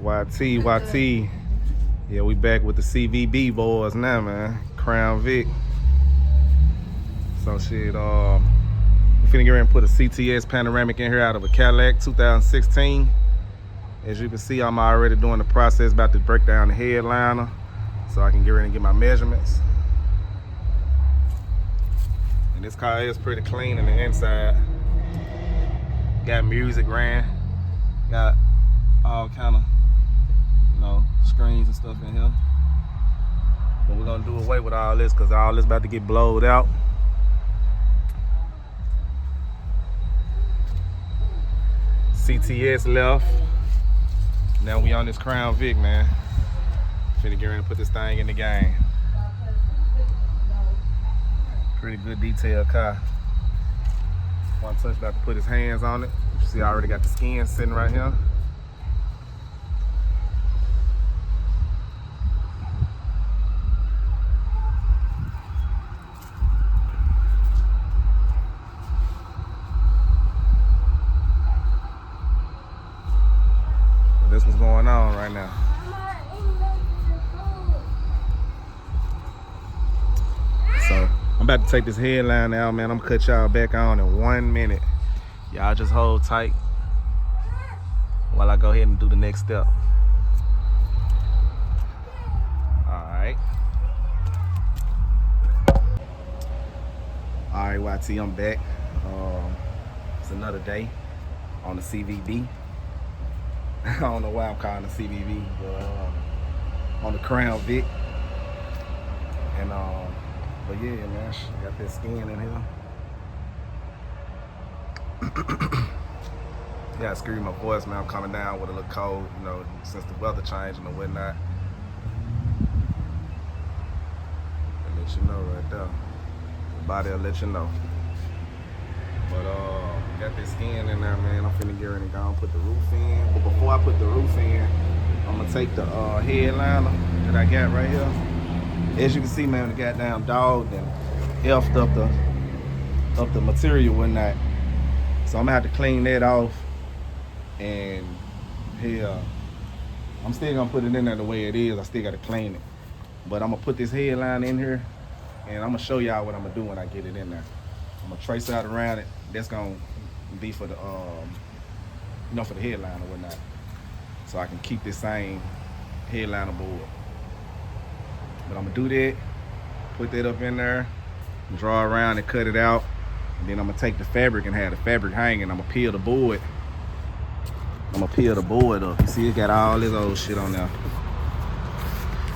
YT. Yeah, we back with the CVB boys now, man. Crown Vic. So shit, I'm finna get ready and put a CTS Panoramic in here out of a Cadillac 2016. As you can see, I'm already doing the process, about to break down the headliner so I can get ready and get my measurements. And this car is pretty clean in the inside. Got music ran, got all kind of, screens and stuff in here. But we're gonna do away with all this because all this about to get blowed out. CTS left. Now we on this Crown Vic, man. Finna get ready to put this thing in the game. Pretty good detailed car. One touch about to put his hands on it. You see I already got the skin sitting right here. That's what's going on right now. So I'm about to take this headline out, man. I'm gonna cut y'all back on in 1 minute. Y'all just hold tight while I go ahead and do the next step. Alright, YT, I'm back. It's another day on the CVB. I don't know why I'm calling it CVB, but on the Crown Vic. And but yeah, man, got that skin in here. Yeah, excuse my voice, man. I'm coming down with a little cold, since the weather changing and whatnot. I'll let you know right there. The body will let you know. But got this skin in there, man. I'm finna get ready to go and put the roof in. But before I put the roof in, I'm gonna take the headliner that I got right here. As you can see, man, the goddamn dog and effed up the material and whatnot. So I'm gonna have to clean that off. And here, I'm still gonna put it in there the way it is. I still gotta clean it. But I'm gonna put this headline in here, and I'm gonna show y'all what I'm gonna do when I get it in there. I'm gonna trace out around it. That's gonna be for the for the headline or whatnot. So I can keep this same headliner board. But I'm gonna do that, put that up in there, draw around and cut it out. And then I'm gonna take the fabric and have the fabric hanging. I'm gonna peel the board. I'm gonna peel the board up. You see it got all this old shit on there.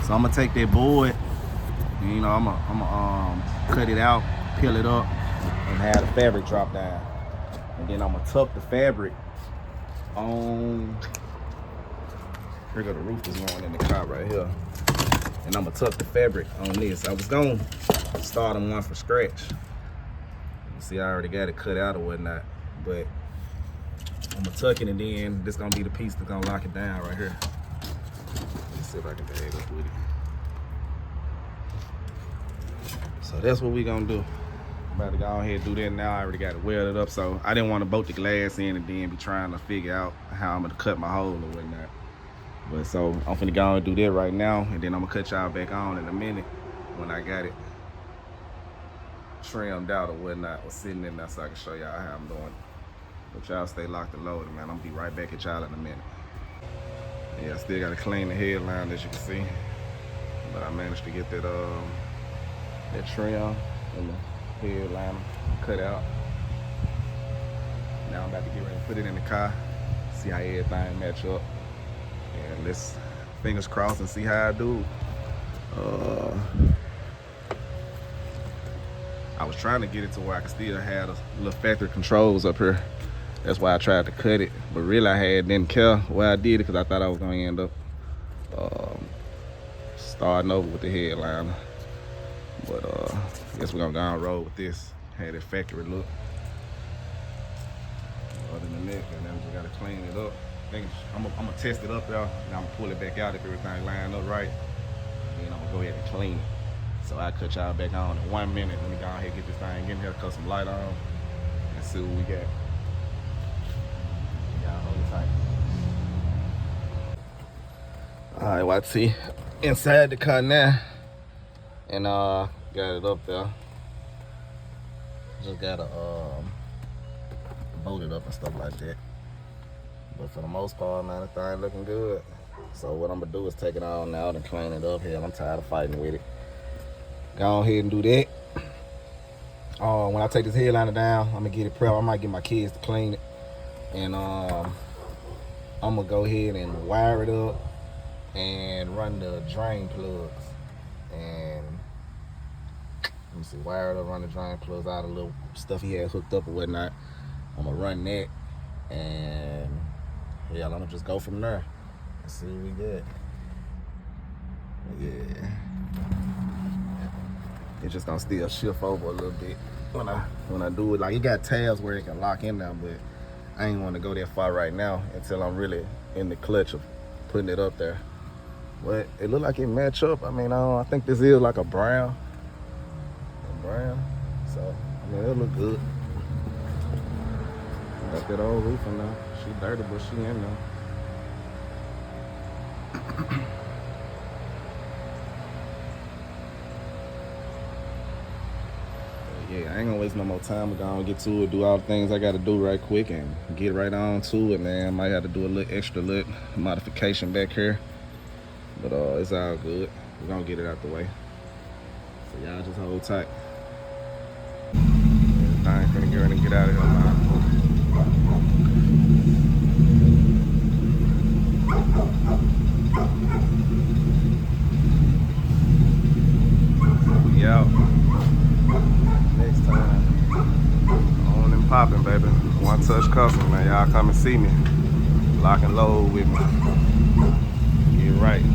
So I'm gonna take that board and I'm gonna cut it out, peel it up, and have the fabric drop down. And then I'm gonna tuck the fabric on. Here go the roof is going in the car right here. And I'm gonna tuck the fabric on this. I was gonna start on one from scratch. You see, I already got it cut out or whatnot, but I'm gonna tuck it, and then this gonna be the piece that's gonna lock it down right here. Let's see if I can bag up with it. So that's what we gonna do. I'm about to go ahead and do that now. I already got it welded up, so I didn't want to bolt the glass in and then be trying to figure out how I'm gonna cut my hole or whatnot. But so I'm finna go and do that right now, and then I'm gonna cut y'all back on in a minute when I got it trimmed out or whatnot, or sitting in there, so I can show y'all how I'm doing. But y'all stay locked and loaded, man. I'm gonna be right back at y'all in a minute. Yeah, I still gotta clean the headline, as you can see, but I managed to get that trim and the headliner cut out. Now I'm about to get ready to put it in the car, see how everything match up. And let's fingers crossed and see how I do. I was trying to get it to where I could still have the little factory controls up here. That's why I tried to cut it. But really I didn't care where I did it because I thought I was gonna end up starting over with the headliner. But I guess we're gonna go on road with this. Had that factory look. Other than that, and then we gotta clean it up. I'm gonna test it up there, and I'm gonna pull it back out if everything lined up right. And then I'm gonna go ahead and clean it. So I cut y'all back on in 1 minute. Let me go ahead and get this thing in here, cut some light on, and see what we got. Y'all hold it tight. Alright, YT. Inside the car now. And got it up there. Just gotta bolt it up and stuff like that. But for the most part, man, the thing looking good. So what I'm gonna do is take it all out and clean it up here. I'm tired of fighting with it. Go ahead and do that. When I take this headliner down, I'm gonna get it prepped. I might get my kids to clean it. And I'm gonna go ahead and wire it up and run the drain plugs. And let me see, wire it up, run the drain plugs out of the little stuff he had hooked up or whatnot. I'm gonna run that, and yeah, I'm gonna just go from there and see what we get. Yeah, it's just gonna still shift over a little bit when I do it. Like, it got tabs where it can lock in now, but I ain't want to go that far right now until I'm really in the clutch of putting it up there. But it look like it match up. I mean, I think this is like a brown. So I mean, it look good. Got that old roof in there. She dirty, but she in there. Yeah, I ain't gonna waste no more time. We're gonna get to it, do all the things I gotta do right quick and get right on to it, man. Might have to do a little extra modification back here. But it's all good. We're gonna get it out the way. So y'all just hold tight. I ain't finna get ready to get out of here, man. We out. Next time. On and popping, baby. One touch Customz, man. Y'all come and see me. Lock and load with me. Get right.